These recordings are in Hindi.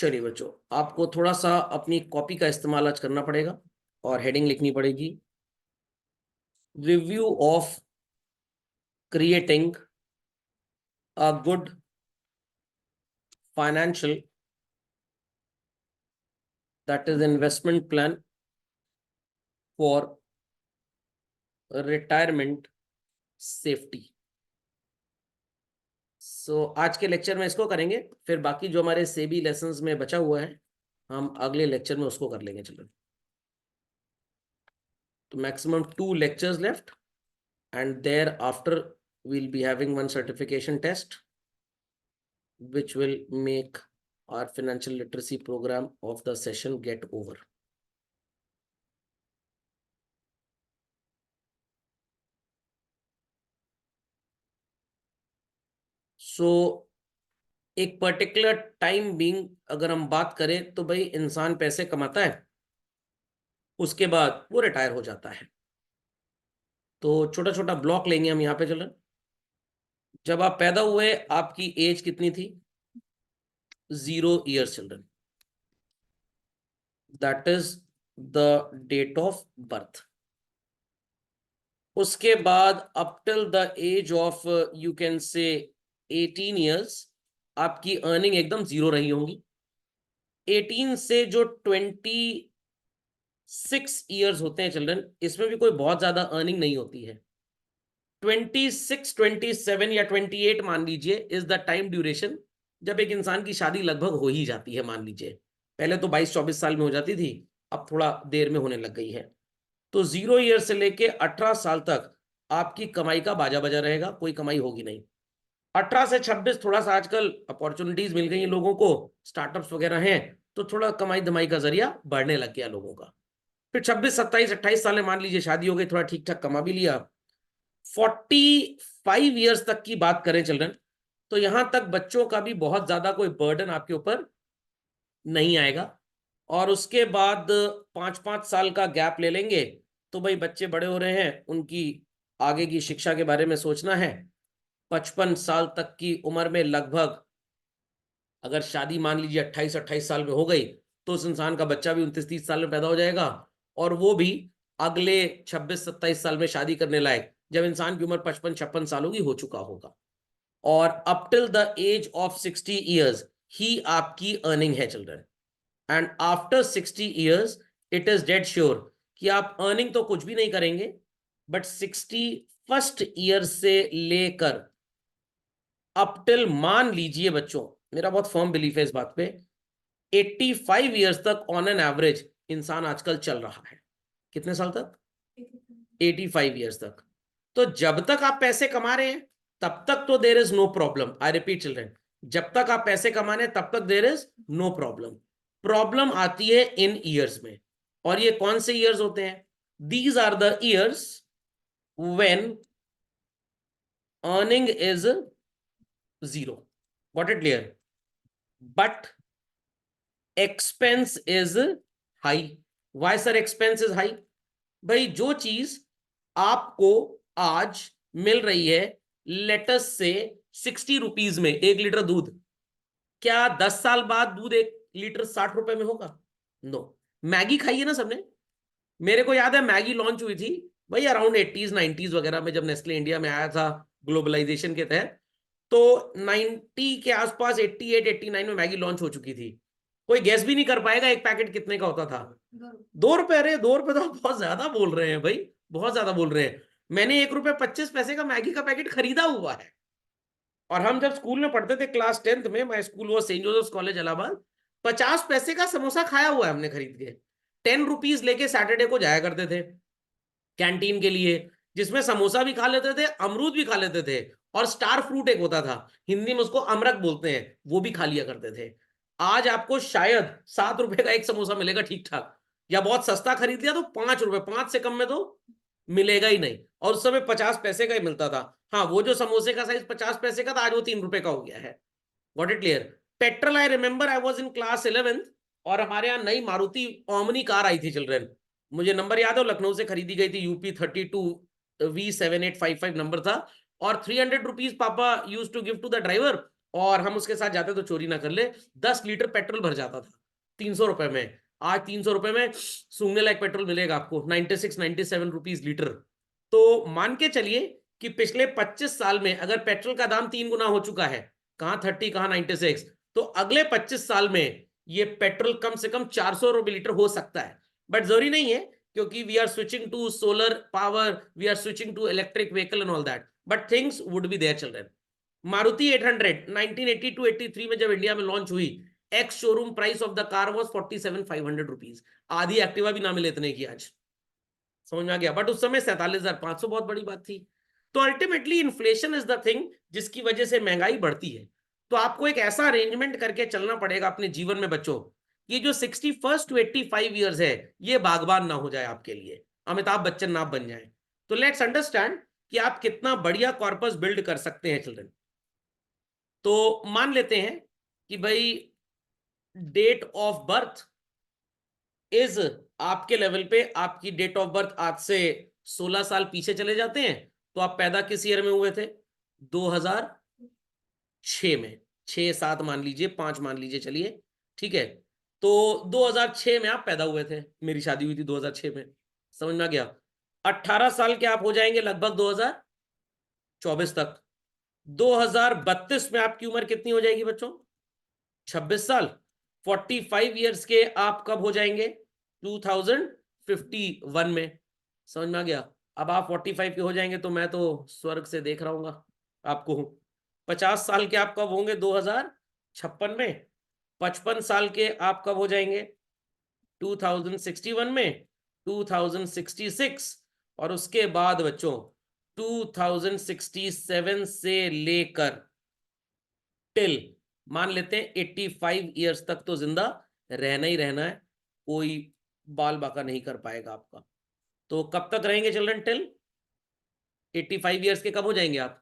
चलिए बच्चों, आपको थोड़ा सा अपनी कॉपी का इस्तेमाल आज करना पड़ेगा और हेडिंग लिखनी पड़ेगी। Review of creating a good financial that is investment plan for retirement safety. आज के लेक्चर में इसको करेंगे, फिर बाकी जो हमारे सेबी लेसन्स में बचा हुआ है हम अगले लेक्चर में उसको कर लेंगे। चलो, तो maximum 2 lectures left, and thereafter we'll be having one certification test which will make our financial literacy program of the session get over. एक पर्टिकुलर टाइम बीइंग अगर हम बात करें तो भाई इंसान पैसे कमाता है, उसके बाद वो रिटायर हो जाता है। तो छोटा छोटा ब्लॉक लेंगे हम यहाँ पे। चलो, जब आप पैदा हुए आपकी एज कितनी थी? 0 years children, that is the date of birth. उसके बाद up till the age of you can say 18 years आपकी अर्निंग एकदम 0 रही होंगी। 18 से जो 26 years होते हैं चिल्ड्रन, इसमें भी कोई बहुत ज्यादा अर्निंग नहीं होती है। 26, 27 या 28 मान लीजिए इज द टाइम ड्यूरेशन जब एक इंसान की शादी लगभग हो ही जाती है। मान लीजिए पहले तो 22-24 साल में हो जाती थी, अब थोड़ा देर में होने लग गई है। तो 0 ईयर से लेके 18 साल तक आपकी कमाई का बाजा बजा रहेगा, कोई कमाई होगी नहीं। 18 से 26 थोड़ा सा आजकल अपॉर्चुनिटीज मिल गई हैं लोगों को, स्टार्टअप्स वगैरह हैं, तो थोड़ा कमाई धमाई का जरिया बढ़ने लग गया लोगों का। फिर 26, 27, 28 साल में मान लीजिए शादी हो गई, थोड़ा ठीक ठाक कमा भी लिया। 45 ईयर्स तक की बात करें चिल्ड्रन, तो यहां तक बच्चों का भी बहुत ज्यादा कोई बर्डन आपके ऊपर नहीं आएगा। और उसके बाद 5-5 साल का गैप ले लेंगे तो भाई बच्चे बड़े हो रहे हैं, उनकी आगे की शिक्षा के बारे में सोचना है। 55 साल तक की उम्र में लगभग अगर शादी मान लीजिए 28-28 साल में हो गई, तो उस इंसान का बच्चा भी 29-30 साल में पैदा हो जाएगा, और वो भी अगले 26-27 साल में शादी करने लायक, जब इंसान की उम्र 55-56 सालों की हो चुका होगा। और up till the age of 60 years ही आपकी अर्निंग है children. And after 60 years it is dead sure कि आप अर्निंग तो कुछ भी नहीं करेंगे, बट 61st ईयर से लेकर अप टिल, मान लीजिए बच्चों, मेरा बहुत फर्म बिलीफ है इस बात पे, 85 ईयर्स तक ऑन एन एवरेज इंसान आजकल चल रहा है। कितने साल तक? 85 ईयर्स तक। तो जब तक आप पैसे कमा रहे हैं तब तक तो there is no problem. I repeat children, जब तक आप पैसे कमा रहे हैं तब तक there is no problem. Problem आती है इन ईयर्स में। और ये कौन से ईयर्स होते हैं? These are the years when earning is 0। Got it clear? But expense is high. Why sir expense is high? भाई जो चीज आपको आज मिल रही है लेटस से 60 रुपीज में 1 लीटर दूध, क्या 10 साल बाद दूध 1 लीटर 60 रुपए में होगा? नो। मैगी खाई है ना सबने? मेरे को याद है मैगी लॉन्च हुई थी भाई अराउंड 80s 90s वगैरह में, जब नेस्ले इंडिया में आया था ग्लोबलाइजेशन के तहत। तो 90 के आसपास 88 89 में मैगी लॉन्च हो चुकी थी। कोई गैस भी नहीं कर पाएगा एक पैकेट कितने का होता था। 2 रुपए। अरे 2 रुपए तो आप बहुत ज्यादा बोल रहे हैं भाई, बहुत ज्यादा बोल रहे हैं। मैंने 1 रुपए 25 पैसे का मैगी का पैकेट खरीदा हुआ है। और हम जब स्कूल में पढ़ते थे क्लास 10th में, माई स्कूल वो सेंट जोसेफ कॉलेज इलाहाबाद, 50 पैसे का समोसा खाया हुआ है हमने खरीद के। 10 रुपीज लेके सैटरडे को जाया करते थे कैंटीन के लिए, जिसमें समोसा भी खा लेते थे, अमरूद भी खा लेते थे, और स्टार फ्रूट एक होता था, हिंदी में उसको अमरक बोलते हैं, वो भी खा लिया करते थे। आज आपको शायद 7 रुपए का एक समोसा मिलेगा ठीक ठाक, या बहुत सस्ता खरीद लिया तो 5 रुपए, 5 से कम में तो मिलेगा ही नहीं। और उस समय 50 पैसे का ही मिलता था। हाँ, वो जो समोसे का साइज 50 पैसे का था, आज वो 3 रुपए का हो गया है। Got it clear? Petrol, I remember I was in class 11th, और हमारे यहाँ नई मारुति ओमनी कार आई थी चिल्ड्रन। मुझे नंबर याद है, लखनऊ से खरीदी गई थी, UP32 V7855 नंबर था। और 300 रुपीज पापा used to give to the driver, और हम उसके साथ जाते तो चोरी ना कर ले, 10 लीटर पेट्रोल भर जाता था 300 रुपए में। आज 300 रुपए में सूंघने लायक पेट्रोल मिलेगा आपको 96-97 रुपीज लीटर। तो मान के चलिए कि पिछले 25 साल में अगर पेट्रोल का दाम 3 गुना हो चुका है, कहां 30 कहां 96, तो अगले 25 साल में ये पेट्रोल कम से कम 400 रुपए लीटर हो सकता है। बट जरूरी नहीं है, क्योंकि we are switching to solar power, we are switching to electric vehicle and all that, but things would be there children. Maruti 800 1982-83 में जब इंडिया में लॉन्च हुई, ex showroom price of the car was 47,500 rupees. आधी एक्टिवा भी ना मिले इतने की आज, समझ में आ गया। बट उस समय 47,500 बहुत बड़ी बात थी। तो ultimately inflation is the thing जिसकी वजह से महंगाई बढ़ती है। तो आपको एक ऐसा अरेंजमेंट करके चलना पड़ेगा अपने जीवन में बच्चों, ये जो 61 टू 85 ईयर्स है ये बागबान ना हो जाए आपके लिए, अमिताभ बच्चन ना बन जाए। तो लेट्स अंडरस्टैंड कि आप कितना बढ़िया कॉर्पस बिल्ड कर सकते हैं चिल्ड्रन। तो मान लेते हैं कि भाई डेट ऑफ बर्थ इज, आपके लेवल पे आपकी डेट ऑफ बर्थ आज से 16 साल पीछे चले जाते हैं, तो आप पैदा किस ईयर में हुए थे? 2006 में। 6 7 मान लीजिए, 5 मान लीजिए, चलिए ठीक है। तो 2006 में आप पैदा हुए थे, मेरी शादी हुई थी 2006 में, समझ में आ गया। 18 साल के आप हो जाएंगे लगभग 2024 तक। 2032 में आपकी उम्र कितनी हो जाएगी बच्चों? 26 साल। 45 ईयर्स के आप कब हो जाएंगे? 2051 में, समझ में आ गया। अब आप 45 के हो जाएंगे तो मैं तो स्वर्ग से देख रहा हूँ आपको। 50 साल के आप कब होंगे? 2056 में। 55 साल के आप कब हो जाएंगे? 2061 में, 2066, और उसके बाद बच्चों 2067 से लेकर टिल मान लेते हैं 85 ईयर्स तक तो जिंदा रहना ही रहना है, कोई बाल बाका नहीं कर पाएगा आपका। तो कब तक रहेंगे चिल्ड्रन? टिल 85 ईयर्स के कब हो जाएंगे आप?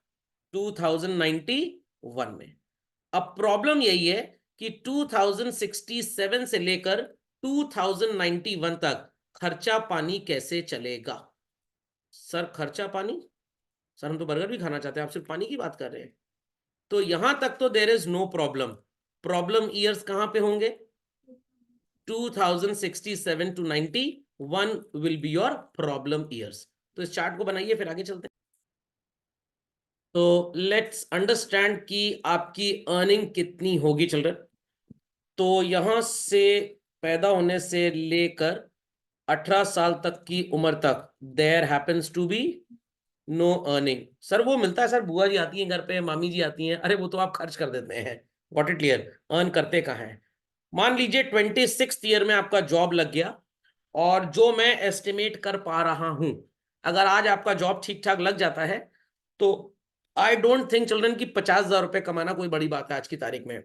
2091 में। अब प्रॉब्लम यही है कि 2067 से लेकर 2091 तक खर्चा पानी कैसे चलेगा? सर खर्चा पानी, सर हम तो बर्गर भी खाना चाहते हैं, आप सिर्फ पानी की बात कर रहे हैं। तो यहां तक तो there is no problem. Problem years कहां पे होंगे? 2067 to 91 will be your problem years. तो इस चार्ट को बनाइए, फिर आगे चलते हैं। तो लेट्स अंडरस्टैंड कि आपकी अर्निंग कितनी होगी चिल्ड्रन। तो यहां से पैदा होने से लेकर 18 साल तक की उम्र तक there happens to be no earning. Sir वो मिलता है सर, बुआ जी आती हैं घर पे, मामी जी आती हैं, अरे वो तो आप खर्च कर देते हैं, व्हाट इट क्लियर, अर्न करते कहाँ हैं। मान लीजिए 26th ईयर में आपका जॉब लग गया, और जो मैं एस्टिमेट कर पा रहा हूं, अगर आज आपका जॉब ठीक ठाक लग जाता है तो आई डोंट थिंक चिल्ड्रन की 50,000 रुपए कमाना कोई बड़ी बात है आज की तारीख में,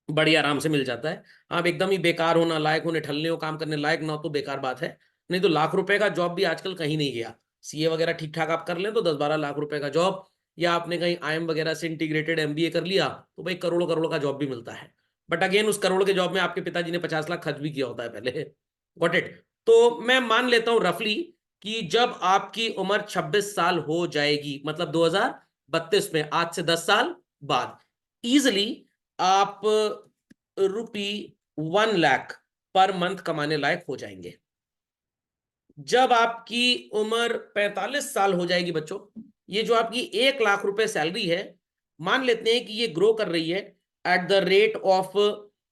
बड़ी आराम से मिल जाता है। आप एकदम ही बेकार होना लायक होने ठल्ले हो, काम करने लायक ना हो तो बेकार बात है, नहीं तो लाख रुपए का जॉब भी आजकल कहीं नहीं गया। सीए वगैरह ठीक ठाक आप कर लें तो 10-12 लाख रुपए का जॉब, या आपने कहीं आईएम वगैरह से इंटीग्रेटेड एमबीए कर लिया तो भाई करोड़ों करोड़ का जॉब भी मिलता है। बट अगेन उस करोड़ के जॉब में आपके पिताजी ने 50 लाख खर्च भी किया होता है पहले, गॉट इट। तो मैं मान लेता हूं रफली कि जब आपकी उम्र 26 साल हो जाएगी, मतलब 2032 में, आज से 10 साल बाद, इजिली आप ₹1 लाख पर मंथ कमाने लायक हो जाएंगे। जब आपकी उम्र 45 साल हो जाएगी बच्चों, ये जो आपकी 1 लाख रुपए सैलरी है, मान लेते हैं कि ये ग्रो कर रही है एट द रेट ऑफ,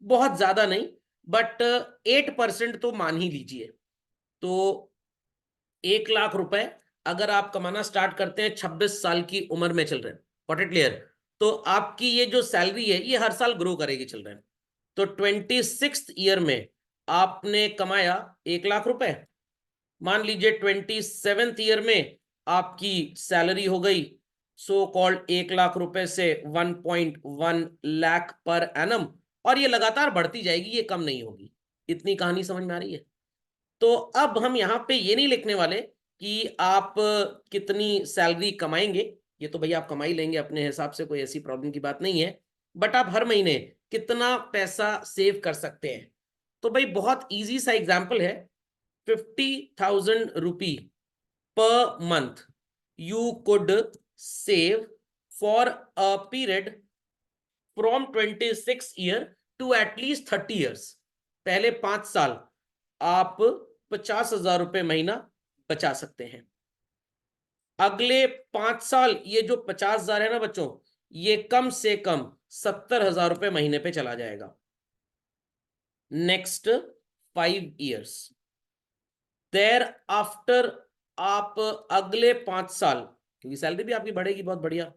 बहुत ज्यादा नहीं बट 8% तो मान ही लीजिए। तो 1 लाख रुपए अगर आप कमाना स्टार्ट करते हैं 26 साल की उम्र में चिल्ड्रन, व्हाट इट क्लियर, तो आपकी ये जो सैलरी है ये हर साल ग्रो करेगी चिल्ड्रन। तो 26th ईयर में आपने कमाया 1 लाख रुपए, मान लीजिए 27th ईयर में आपकी सैलरी हो गई सो कॉल्ड 1 लाख रुपए से 1.1 लाख पर एनम, और ये लगातार बढ़ती जाएगी, ये कम नहीं होगी। इतनी कहानी समझ में आ रही है? तो अब हम यहाँ पे ये नहीं लिखने वाले कि आप कितनी सैलरी कमाएंगे, ये तो भैया आप कमाई लेंगे अपने हिसाब से, कोई ऐसी प्रॉब्लम की बात नहीं है, बट आप हर महीने कितना पैसा सेव कर सकते हैं। तो भाई बहुत इजी सा एग्जांपल है, 50,000 rupee per month you could save for a period from 26 year to at least 30 years. पहले 5 साल आप 50,000 रुपए महीना बचा सकते हैं। अगले 5 साल ये जो 50,000 है ना बच्चों, ये कम से कम 70,000 रुपए महीने पे चला जाएगा नेक्स्ट 5 ईयर्स। देयर आफ्टर आप अगले 5 साल, क्योंकि सैलरी भी आपकी बढ़ेगी बहुत बढ़िया,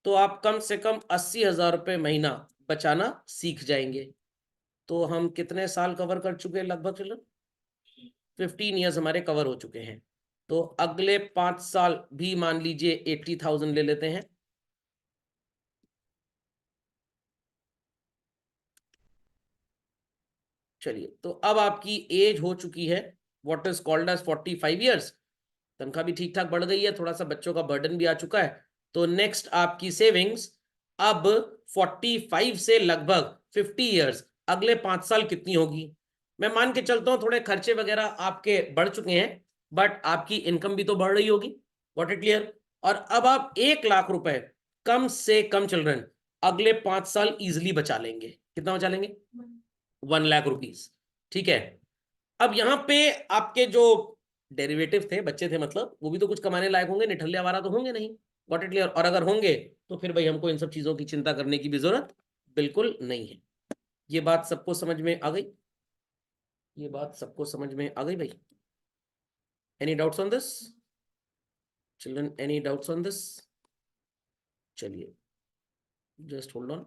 तो आप कम से कम 80,000 रुपए महीना बचाना सीख जाएंगे। तो हम कितने साल कवर कर चुके हैं लगभग चिल्ड्रन? 15 ईयर्स हमारे कवर हो चुके हैं। तो अगले 5 साल भी मान लीजिए 80,000 ले लेते हैं। चलिए, तो अब आपकी एज हो चुकी है what is called age 45 years. तनख्वाह भी ठीक ठाक बढ़ गई है, थोड़ा सा बच्चों का बर्डन भी आ चुका है। तो नेक्स्ट आपकी सेविंग्स अब 45 से लगभग 50 ईयर्स, अगले 5 साल कितनी होगी? मैं मान के चलता हूं थोड़े खर्चे वगैरह आपके बढ़ चुके हैं, बट आपकी इनकम भी तो बढ़ रही होगी। What it clear? और अब आप 1 लाख रुपए कम से कम चिल्ड्रन अगले 5 साल इजिली बचा लेंगे। कितना बचा लेंगे? 1 लाख रुपीज। ठीक है। अब यहां पे आपके जो डेरिवेटिव थे, बच्चे थे मतलब, वो भी तो कुछ कमाने लायक होंगे, निठल्ले आवारा तो होंगे नहीं। What it clear? और अगर होंगे तो फिर भाई हमको इन सब चीजों की चिंता करने की भी जरूरत बिल्कुल नहीं है। ये बात सबको समझ में आ गई? ये बात सबको समझ में आ गई भाई? Any doubts on this children? Any doubts on this? चलिए, जस्ट होल्ड ऑन।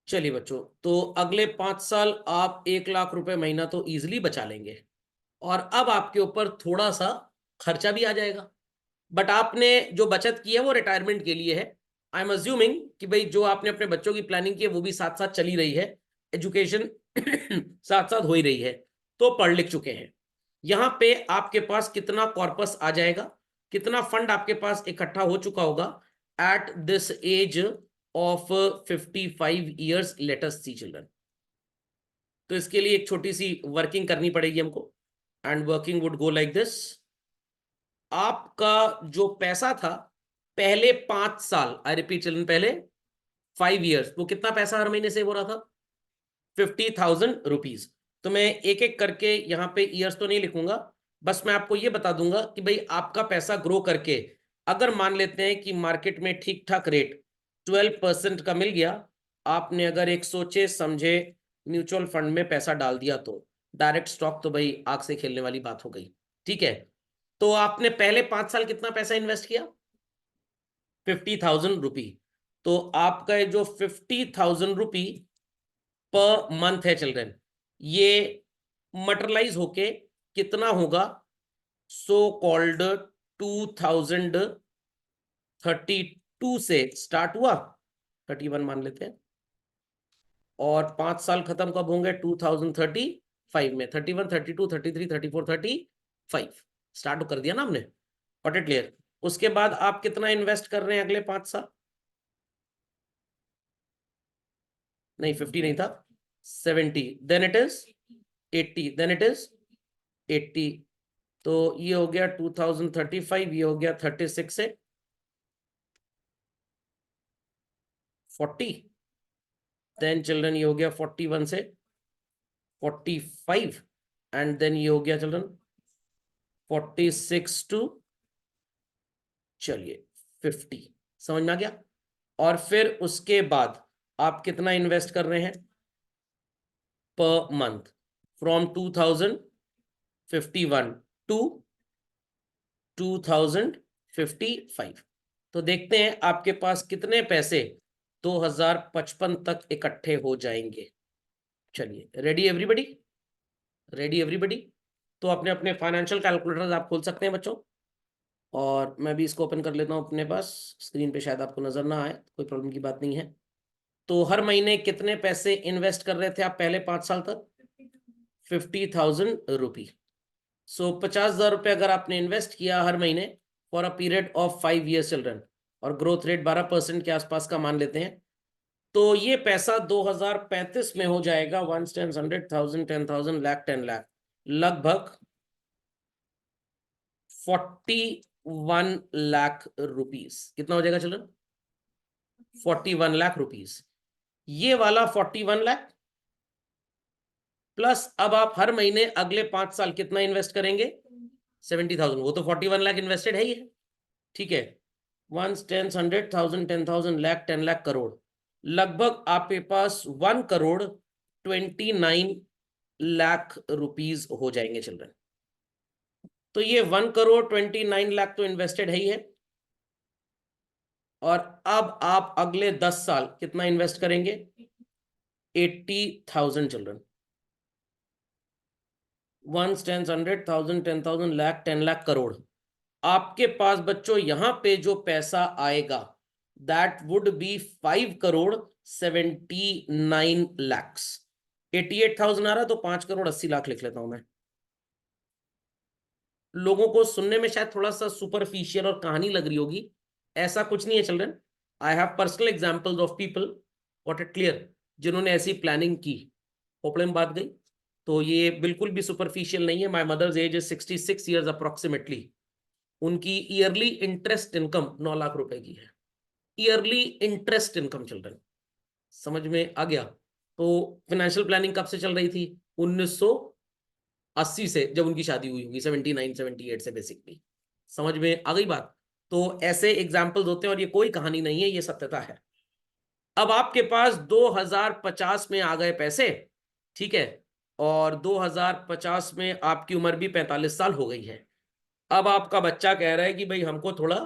चलिए बच्चों, तो अगले 5 साल आप 1 लाख रुपए महीना तो इजिली बचा लेंगे, और अब आपके ऊपर थोड़ा सा खर्चा भी आ जाएगा। बट आपने जो बचत की है वो रिटायरमेंट के लिए है। आई एम अज्यूमिंग कि भाई जो आपने अपने बच्चों की प्लानिंग की है वो भी साथ साथ चली रही है, एजुकेशन साथ साथ हो ही रही है, तो पढ़ लिख चुके हैं। यहां पे आपके पास कितना कॉर्पस आ जाएगा, कितना फंड आपके पास इकट्ठा हो चुका होगा at this age of 55 years? Let us see children. तो इसके लिए एक छोटी सी वर्किंग करनी पड़ेगी हमको, and working would go like this. आपका जो पैसा था पहले 5 साल, आई रिपीट चिल्ड्रन, पहले 5 ईयर्स, वो कितना पैसा हर महीने सेव हो रहा था? 50,000 रुपीज। तो मैं एक एक करके यहां पे ईयर्स तो नहीं लिखूंगा, बस मैं आपको ये बता दूंगा कि भाई आपका पैसा ग्रो करके, अगर मान लेते हैं कि मार्केट में ठीक ठाक रेट 12% का मिल गया, आपने अगर एक सोचे समझे म्यूचुअल फंड में पैसा डाल दिया, तो डायरेक्ट स्टॉक तो भाई आग से खेलने वाली बात हो गई। ठीक है। तो आपने पहले 5 साल कितना पैसा इन्वेस्ट किया? 50,000 रुपी। तो आपका ये जो 50,000 रुपी पर मंथ है चिल्ड्रन, ये मटेरियलाइज होके कितना होगा? सो कॉल्ड 2032 से स्टार्ट हुआ, 31 मान लेते हैं, और 5 साल खत्म कब होंगे? 2035 में। 31, 32, 33, 34, 35 स्टार्ट कर दिया ना हमने। What it clear? उसके बाद आप कितना इन्वेस्ट कर रहे हैं अगले 5 साल? नहीं, 50 नहीं था, 70, then it is 80, then it is 80। तो ये हो गया 2035, ये हो गया 36 से 40, देन चिल्ड्रन ये हो गया 41 से 45, एंड देन ये हो गया चिल्ड्रन 46 टू, चलिए 50। समझ में आ गया? और फिर उसके बाद आप कितना इन्वेस्ट कर रहे हैं पर मंथ? From 2051 to 2055। तो देखते हैं आपके पास कितने पैसे 2055 तक इकट्ठे हो जाएंगे। चलिए, रेडी एवरीबडी? Ready everybody? तो अपने अपने फाइनेंशियल कैलकुलेटर्स आप खोल सकते हैं बच्चों, और मैं भी इसको ओपन कर लेता हूं अपने पास। स्क्रीन पे शायद आपको नजर ना आए, कोई प्रॉब्लम की बात नहीं है। तो हर महीने कितने पैसे इन्वेस्ट कर रहे थे आप पहले 5 साल तक? 50,000 रुपी। सो 50,000 रुपये अगर आपने इन्वेस्ट किया हर महीने for a period of 5 years children, और ग्रोथ रेट 12% के आसपास का मान लेते हैं, तो ये पैसा 2035 में हो जाएगा 1 10 100 1000 10,000 लाख 10 लाख, लगभग 41 लाख रुपीस। कितना हो जाएगा चिल्ड्रन? 41 लाख रुपीस। ये वाला 41 लाख प्लस अब आप हर महीने अगले 5 साल कितना इन्वेस्ट करेंगे? 70,000। वो तो 41 लाख इन्वेस्टेड है ही है, ठीक है। 1 10 100,000 10,000 लाख 10 लाख करोड़, लगभग आपके पास 1 करोड़ 29 लाख रुपीस हो जाएंगे चिल्ड्रन। तो ये 1 करोड़ 29 लाख तो इन्वेस्टेड है ही है। और अब आप अगले 10 साल कितना इन्वेस्ट करेंगे? 80,000 चिल्ड्रन। 1 10 100,000 10,000 लाख 10 लाख करोड़। आपके पास बच्चों यहां पे जो पैसा आएगा that would be 5 crore 79 lakhs. 88,000 आ रहा है तो 5 करोड़ 80 लाख लिख लेता हूं मैं। लोगों को सुनने में शायद थोड़ा सा सुपरफिशियल और कहानी लग रही होगी, ऐसा कुछ नहीं है children. I have personal examples of people got it clear जिन्होंने ऐसी प्लानिंग की। होपले में बात गई। तो ये बिल्कुल भी सुपरफिशियल नहीं है। My mother's age is 66 years approximately. उनकी ईयरली इंटरेस्ट इनकम 9 लाख रुपए की है। ईयरली इंटरेस्ट इनकम चिल्ड्रन, समझ में आ गया? तो फाइनेंशियल प्लानिंग कब से चल रही थी? 1980 से, जब उनकी शादी हुई होगी 79 78 से बेसिकली। समझ में आ गई बात? तो ऐसे एग्जाम्पल्स होते हैं और ये कोई कहानी नहीं है, ये सत्यता है। अब आपके पास 2050 में आ गए पैसे, ठीक है, और 2050 में आपकी उम्र भी 45 साल हो गई है। अब आपका बच्चा कह रहा है कि भाई हमको थोड़ा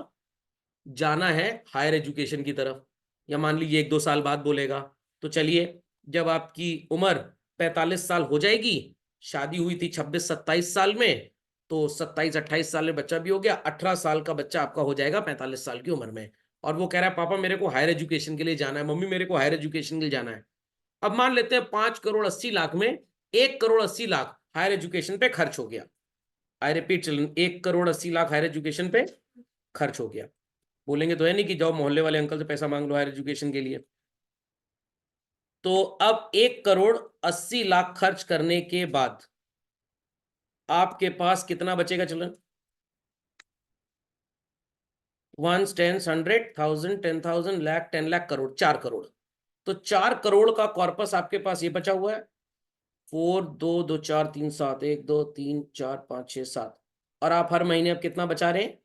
जाना है हायर एजुकेशन की तरफ, या मान लीजिए 1-2 साल बाद बोलेगा। तो चलिए, जब आपकी उम्र 45 साल हो जाएगी, शादी हुई थी 26-27 साल में, तो 27-28 साल में बच्चा भी हो गया, 18 साल का बच्चा आपका हो जाएगा 45 साल की उम्र में। और वो कह रहा है पापा मेरे को हायर एजुकेशन के लिए जाना है, मम्मी मेरे को हायर एजुकेशन के लिए जाना है। अब मान लेते हैं 5 करोड़ 80 लाख में 1 करोड़ 80 लाख हायर एजुकेशन पे खर्च हो गया। I repeat children, 1 crore 80 lakh higher education पे खर्च हो गया। बोलेंगे तो है नहीं कि जाओ मोहल्ले वाले अंकल से पैसा मांग लो हायर एजुकेशन के लिए। तो अब 1 करोड़ 80 लाख खर्च करने के बाद आपके पास कितना बचेगा चिल्ड्रन? 1 10 100,000 10,000 लाख 10 लाख करोड़, 4 करोड़। तो 4 करोड़ का कॉर्पस आपके पास ये बचा हुआ है। 4 2 2 4 3 7 1 2 3 4 5 6 7। और आप हर महीने अब कितना बचा रहे हैं?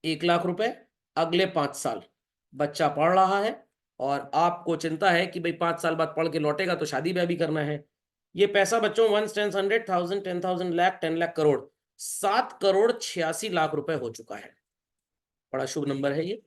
1 लाख रुपए। अगले 5 साल बच्चा पढ़ रहा है और आपको चिंता है कि भाई 5 साल बाद पढ़ के लौटेगा तो शादी ब्याह भी करना है। ये पैसा बच्चों 1 10 100,000 10,000 लाख 10 लाख करोड़, 7 करोड़ 86 लाख रुपए हो चुका है। बड़ा शुभ नंबर है ये।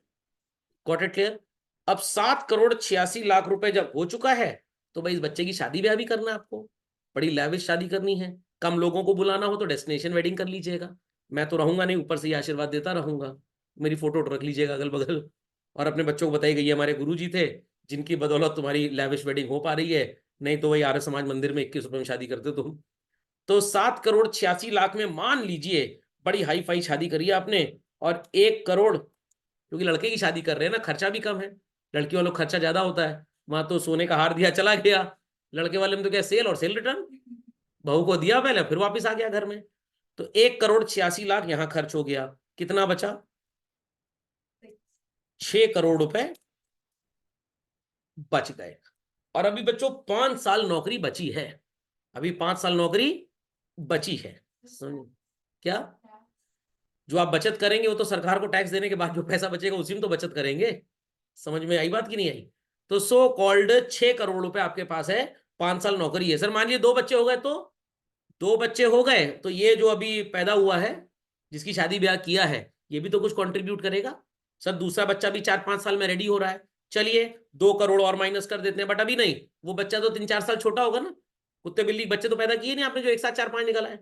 Got it clear? अब 7 करोड़ 86 लाख रुपए जब हो चुका है, तो भाई इस बच्चे की शादी ब्याह भी करना है आपको। बड़ी लैविश शादी करनी है। कम लोगों को बुलाना हो तो डेस्टिनेशन वेडिंग कर लीजिएगा। मैं तो रहूंगा नहीं, ऊपर से ये आशीर्वाद देता रहूंगा। मेरी फोटो रख लीजिएगा अगल बगल, और अपने बच्चों को बताई गई हमारे गुरु जी थे जिनकी बदौलत तुम्हारी लैविश वेडिंग हो पा रही है, नहीं तो वही आर्य समाज मंदिर में 21 रुपए में शादी करते तुम। तो 7 करोड़ 86 लाख में मान लीजिए बड़ी हाई फाई शादी करी आपने, और 1 करोड़, क्योंकि लड़के की शादी कर रहे हैं ना, खर्चा भी कम है। लड़की वालों का खर्चा ज्यादा होता है। वहां तो सोने का हार दिया चला गया, लड़के वाले में तो क्या सेल और सेल रिटर्न, बहू को दिया पहले फिर वापिस आ गया घर में। तो 1 करोड़ 86 लाख यहां खर्च हो गया। कितना बचा? 6 करोड़ रुपए बच गए। और अभी बच्चों 5 साल नौकरी बची है। अभी 5 साल नौकरी बची है। सुन, क्या जो आप बचत करेंगे वो तो सरकार को टैक्स देने के बाद जो पैसा बचेगा उसी में तो बचत करेंगे। समझ में आई बात कि नहीं आई? तो सो कॉल्ड 6 करोड़ रुपए आपके पास है, 5 साल नौकरी है। सर मान लीजिए 2 बच्चे हो गए, तो 2 बच्चे हो गए तो ये जो अभी पैदा हुआ है जिसकी शादी ब्याह किया है, ये भी तो कुछ कंट्रीब्यूट करेगा। सर दूसरा बच्चा भी 4-5 साल में रेडी हो रहा है, चलिए 2 करोड़ और माइनस कर देते हैं। बट अभी नहीं, वो बच्चा तो 3-4 साल छोटा होगा ना। कुत्ते बिल्ली बच्चे तो पैदा किए नहीं आपने जो एक साथ 4-5 निकला है।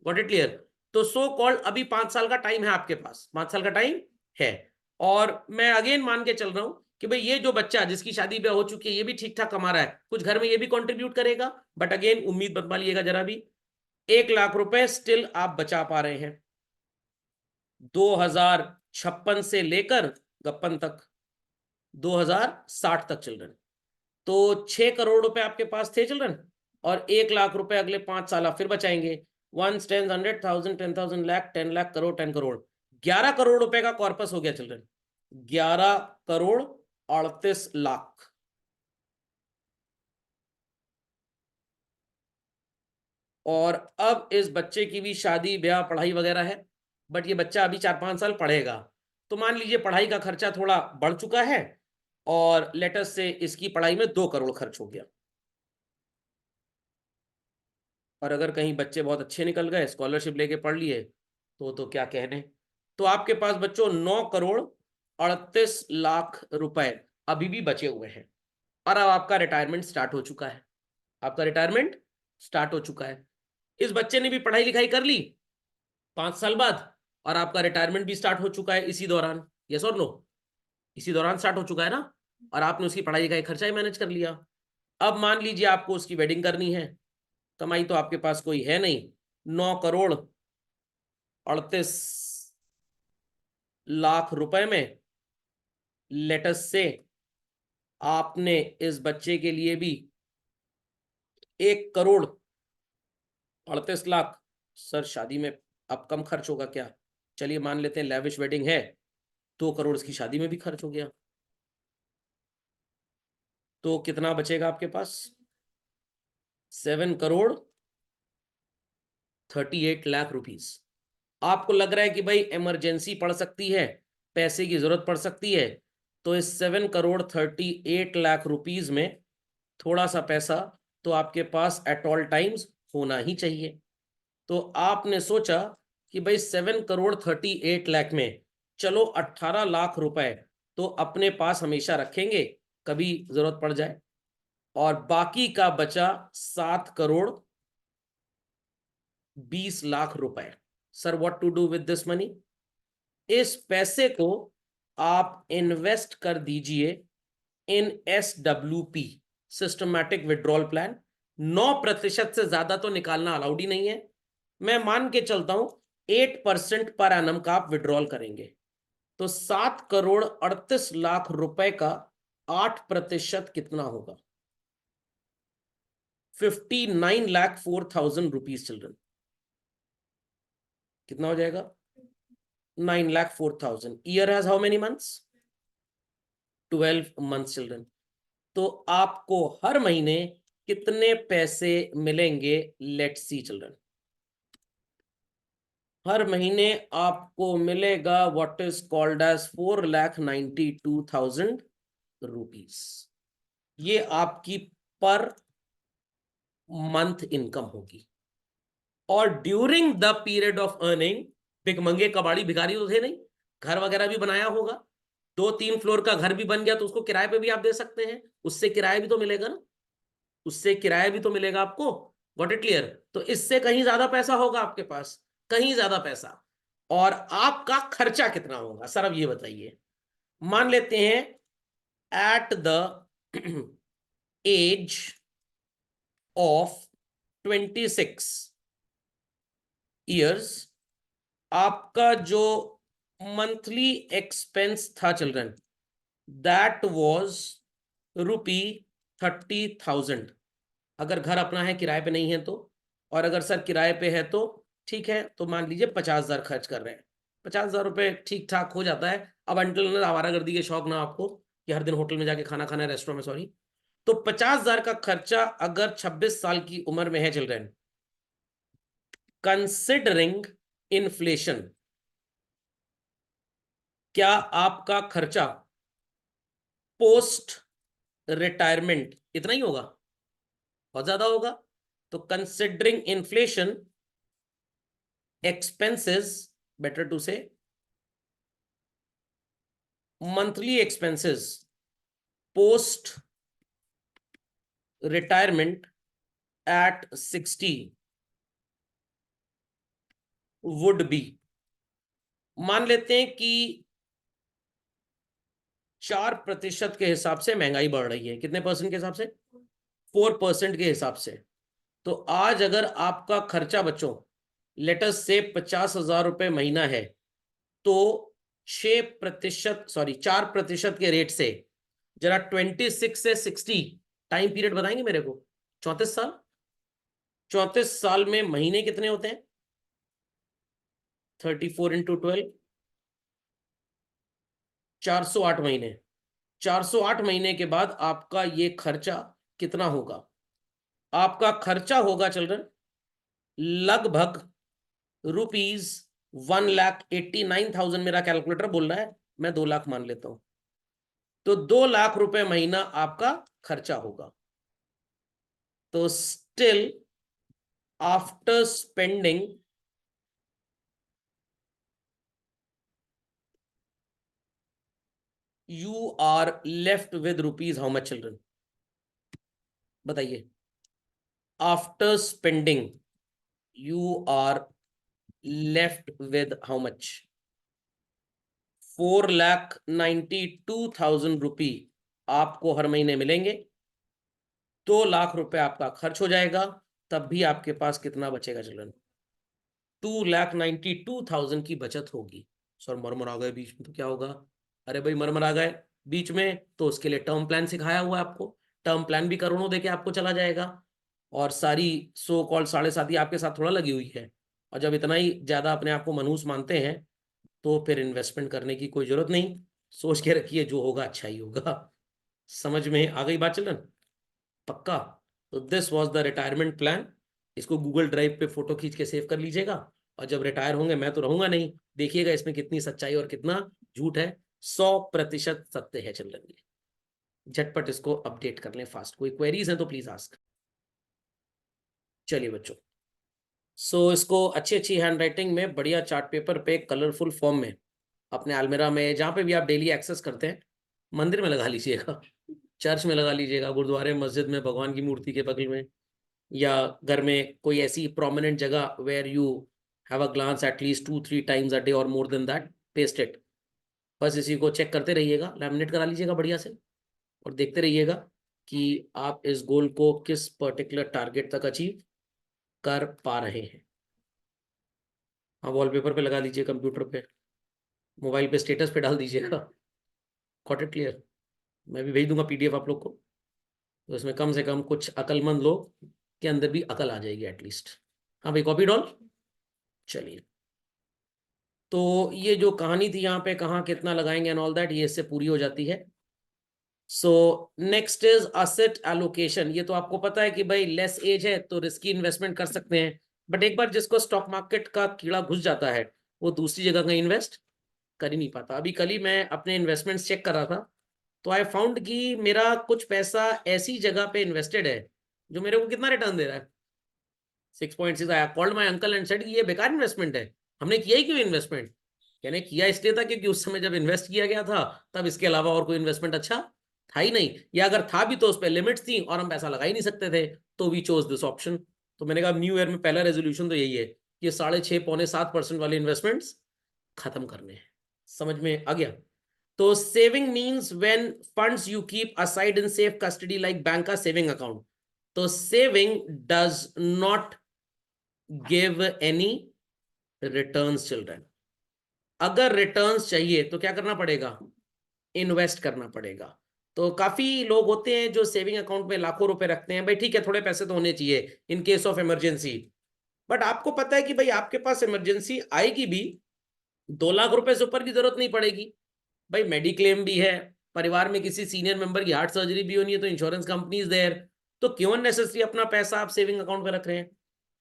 Got it clear? तो सो कॉल्ड अभी 5 साल का टाइम है आपके पास, 5 साल का टाइम है। और मैं अगेन मान के चल रहा हूं कि भाई ये जो बच्चा जिसकी शादी ब्याह हो चुकी है ये भी ठीक ठाक कमा रहा है, कुछ घर में ये भी कंट्रीब्यूट करेगा। बट अगेन उम्मीद बत पालिएगा जरा भी, 1 लाख रुपए स्टिल आप बचा पा रहे हैं 2056 से लेकर गप्पन तक 2060 तक चिल्ड्रन। तो 6 करोड़ रुपए आपके पास थे चिल्ड्रन, और 1 लाख रुपए अगले 5 साल आप फिर बचाएंगे। 1 10 100,000 10,000 लाख 10 लाख करोड़ 10 करोड़, 11 करोड़ रुपए का कॉर्पस हो गया चिल्ड्रन। 11 करोड़ 38 लाख। और अब इस बच्चे की भी शादी ब्याह पढ़ाई वगैरह है, बट ये बच्चा अभी 4-5 साल पढ़ेगा, तो मान लीजिए पढ़ाई का खर्चा थोड़ा बढ़ चुका है और लेटस से इसकी पढ़ाई में 2 करोड़ खर्च हो गया। और अगर कहीं बच्चे बहुत अच्छे निकल गए, स्कॉलरशिप लेके पढ़ लिए, तो क्या कहने। तो आपके पास बच्चों 9 करोड़ 38 लाख रुपए अभी भी बचे हुए हैं। और अब आपका रिटायरमेंट स्टार्ट हो चुका है, आपका रिटायरमेंट स्टार्ट हो चुका है। इस बच्चे ने भी पढ़ाई लिखाई कर ली 5 साल बाद, और आपका रिटायरमेंट भी स्टार्ट हो चुका है इसी दौरान। यस और नो? इसी दौरान स्टार्ट हो चुका है ना। और आपने उसकी पढ़ाई लिखाई खर्चा ही मैनेज कर लिया। अब मान लीजिए आपको उसकी वेडिंग करनी है, कमाई तो आपके पास कोई है नहीं, 9 करोड़ 38 लाख रुपए में लेटस से आपने इस बच्चे के लिए भी 1 करोड़ 38 लाख। सर शादी में अब कम खर्च होगा क्या? चलिए मान लेते हैं लैविश वेडिंग है, 2 करोड़ इसकी शादी में भी खर्च हो गया, तो कितना बचेगा आपके पास? 7 करोड़ 38 लाख रुपीस। आपको लग रहा है कि भाई इमरजेंसी पड़ सकती है, पैसे की जरूरत पड़ सकती है, तो इस 7 करोड़ 38 लाख रुपीस में थोड़ा सा पैसा तो आपके पास एट ऑल टाइम्स होना ही चाहिए। तो आपने सोचा कि भाई 7 करोड़ 38 लाख में चलो 18 लाख रुपए तो अपने पास हमेशा रखेंगे, कभी जरूरत पड़ जाए, और बाकी का बचा 7 करोड़ 20 लाख रुपए। Sir what to do with this money? इस पैसे को आप इन्वेस्ट कर दीजिए in SWP, systematic withdrawal plan. 9% से ज्यादा तो निकालना अलाउड ही नहीं है। मैं मान के चलता हूं 8% पर एनम का आप विड्रॉल करेंगे, तो 7 करोड़ 38 लाख रुपए का 8% कितना होगा? 59 लाख 4,000 रुपीज चिल्ड्रन। कितना हो जाएगा? 9 lakh 4,000। Year has how many months? 12 months children. तो आपको हर महीने कितने पैसे मिलेंगे? लेट्स सी चिल्ड्रन, हर महीने आपको मिलेगा what is called as 4,92,000 rupees. ये आपकी पर मंथ इनकम होगी। और during the period of earning, भिकमंगे कबाड़ी भिखारी तो थे नहीं, घर वगैरह भी बनाया होगा, 2-3 फ्लोर का घर भी बन गया तो उसको किराए पे भी आप दे सकते हैं, उससे किराया भी तो मिलेगा ना, उससे किराया भी तो मिलेगा आपको। Got it clear? तो इससे कहीं ज्यादा पैसा होगा आपके पास, कहीं ज्यादा पैसा। और आपका खर्चा कितना होगा सर, अब ये बताइए। मान लेते हैं at the age of 26 years आपका जो मंथली एक्सपेंस था चिल्ड्रन, दैट वॉज ₹30,000। अगर घर अपना है, किराए पे नहीं है तो, और अगर सर किराए पे है तो ठीक है, तो मान लीजिए 50,000 खर्च कर रहे हैं। 50,000 रुपये ठीक ठाक हो जाता है। अब अंटल आवारागर्दी के शौक ना आपको कि हर दिन होटल में जाके खाना खाना है, रेस्टोरेंट में, सॉरी। तो 50,000 का खर्चा अगर 26 साल की उम्र में है चिल्ड्रन, कंसिडरिंग इन्फ्लेशन, क्या आपका खर्चा पोस्ट रिटायरमेंट इतना ही होगा? बहुत ज्यादा होगा। तो considering inflation, expenses, better to say monthly expenses post retirement at 60 would be, मान लेते हैं कि 4% के हिसाब से महंगाई बढ़ रही है। कितने परसेंट के हिसाब से? 4% के हिसाब से। तो आज अगर आपका खर्चा बच्चों लेटस से 50,000 रुपए महीना है, तो 6%, सॉरी 4% के रेट से, जरा 26 से 60 टाइम पीरियड बताएंगे मेरे को? 34 साल। 34 साल में महीने कितने होते हैं? 34 × 12, 408 महीने। 408 महीने के बाद आपका ये खर्चा कितना होगा? आपका खर्चा होगा चिल्ड्रन लगभग ₹1,89,000। मेरा कैलकुलेटर बोल रहा है, मैं 2 लाख मान लेता हूं। तो 2 लाख रुपए महीना आपका खर्चा होगा। तो still after spending you are left with rupees how much children? बताइए। After spending you are left with how much? 4,92,000 rupee आपको हर महीने मिलेंगे। 2 लाख रुपए आपका खर्च हो जाएगा, तब भी आपके पास कितना बचेगा चिल्ड्रन? 2,92,000 की बचत होगी। सर मरमर आ गए बीच में तो क्या होगा? अरे भाई मरमर आ गए बीच में तो उसके लिए टर्म प्लान सिखाया हुआ है आपको। टर्म प्लान भी करोड़ों देके आपको चला जाएगा, और सारी सो कॉल्ड साढ़े साथी आपके साथ थोड़ा लगी हुई है। और जब इतना ही ज्यादा अपने आप को मनहूस मानते हैं तो फिर इन्वेस्टमेंट करने की कोई जरूरत नहीं। सोच के रखिए जो होगा अच्छा ही होगा। समझ में आ गई बात चलन? पक्का? तो this was the retirement plan. इसको गूगल ड्राइव पे फोटो खींच के सेव कर लीजिएगा, और जब रिटायर होंगे मैं तो रहूंगा नहीं, देखिएगा इसमें कितनी सच्चाई और कितना झूठ है। 100% सत्य है चिल्ड्रन। ये झटपट इसको अपडेट कर लें फास्ट। कोई क्वेरीज है तो प्लीज आस्क। चलिए बच्चों, इसको अच्छी अच्छी हैंड राइटिंग में बढ़िया चार्ट पेपर पे कलरफुल फॉर्म में अपने अलमीरा में, जहाँ पे भी आप डेली एक्सेस करते हैं, मंदिर में लगा लीजिएगा, चर्च में लगा लीजिएगा, गुरुद्वारे मस्जिद में भगवान की मूर्ति के बगल में, या घर में कोई ऐसी प्रोमिनेंट जगह where you have a glance at least 2-3 times a day और more than that, paste it. बस इसी को चेक करते रहिएगा, लैमिनेट करा लीजिएगा बढ़िया से, और देखते रहिएगा कि आप इस गोल को किस पर्टिकुलर टारगेट तक अचीव कर पा रहे हैं। हाँ, वॉलपेपर पे लगा दीजिए, कंप्यूटर पे, मोबाइल पे स्टेटस पे डाल दीजिएगा। Got it clear? मैं भी भेज दूंगा पीडीएफ आप लोग को, तो इसमें कम से कम कुछ अकलमंद लोग के अंदर भी अकल आ जाएगी एटलीस्ट। हाँ भाई, कॉपी डॉल। चलिए, तो ये जो कहानी थी यहाँ पे कहाँ कितना लगाएंगे एंड ऑल दैट, ये इससे पूरी हो जाती है। So next is asset allocation. ये तो आपको पता है कि भाई लेस एज है तो रिस्की इन्वेस्टमेंट कर सकते हैं, बट एक बार जिसको स्टॉक मार्केट का कीड़ा घुस जाता है वो दूसरी जगह का इन्वेस्ट कर ही नहीं पाता। अभी कल ही मैं अपने इन्वेस्टमेंट्स चेक कर रहा था, तो आई फाउंड कि मेरा कुछ पैसा ऐसी जगह पे इन्वेस्टेड है जो मेरे को कितना रिटर्न दे रहा है, 6.6। I called my uncle and said ये बेकार इन्वेस्टमेंट है, हमने किया ही क्यों इन्वेस्टमेंट? कहने किया इसलिए था क्योंकि उस समय जब इन्वेस्ट किया गया था तब इसके अलावा और कोई इन्वेस्टमेंट अच्छा था ही नहीं, या अगर था भी तो उस पर लिमिट्स थी और हम पैसा लगा ही नहीं सकते थे, तो वी चोज दिस ऑप्शन। तो मैंने कहा न्यू ईयर में पहला रेजोल्यूशन तो यही है कि 6.5-6.7% वाले इन्वेस्टमेंट्स खत्म करने हैं। समझ में आ गया? तो saving means when funds you keep aside in safe custody like bank का सेविंग अकाउंट। तो saving does not give any returns children. अगर रिटर्न्स चाहिए तो क्या करना पड़ेगा? इन्वेस्ट करना पड़ेगा। तो काफी लोग होते हैं जो सेविंग अकाउंट में लाखों रुपए रखते हैं, भाई ठीक है थोड़े पैसे तो होने चाहिए in case of emergency, but आपको पता है कि भाई आपके पास इमरजेंसी आएगी भी, 2 लाख रुपए से ऊपर की जरूरत नहीं पड़ेगी। भाई मेडिक्लेम भी है, परिवार में किसी सीनियर मेंबर की हार्ट सर्जरी भी होनी है तो इंश्योरेंस कंपनी इज देयर। तो क्यों नेसेसरी अपना पैसा आप सेविंग अकाउंट में रख रहे हैं?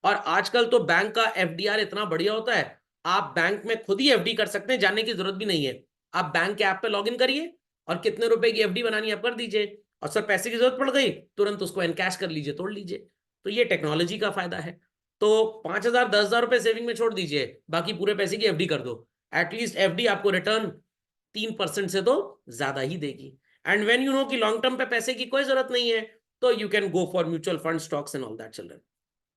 और आजकल तो बैंक का एफडीआर इतना बढ़िया होता है, आप बैंक में खुद ही एफडी कर सकते हैं, जाने की जरूरत भी नहीं है। आप बैंक के ऐप पे लॉग इन करिए और कितने रुपए की एफडी बनानी आप कर दीजिए, और सर पैसे की जरूरत पड़ गई तुरंत उसको एनकैश कर लीजिए, तोड़ लीजिए। तो ये टेक्नोलॉजी का फायदा है। तो 5,000 10,000 रुपए सेविंग में छोड़ दीजिए, बाकी पूरे पैसे की एफडी कर दो। एटलीस्ट एफडी आपको रिटर्न 3% से तो ज्यादा ही देगी। एंड वेन यू नो कि लॉन्ग टर्म पे पैसे की कोई जरूरत नहीं है, तो you can go for mutual fund, stocks and all that children.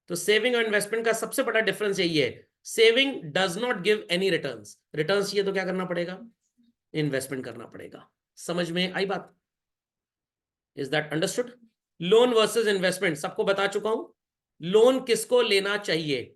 तो सेविंग और इन्वेस्टमेंट का सबसे बड़ा डिफरेंस यही है, saving does not give any returns. Returns चाहिए तो क्या करना पड़ेगा? इन्वेस्टमेंट करना पड़ेगा। समझ में आई बात? Is that understood? Loan versus investment सबको बता चुका हूं। लोन किसको लेना चाहिए?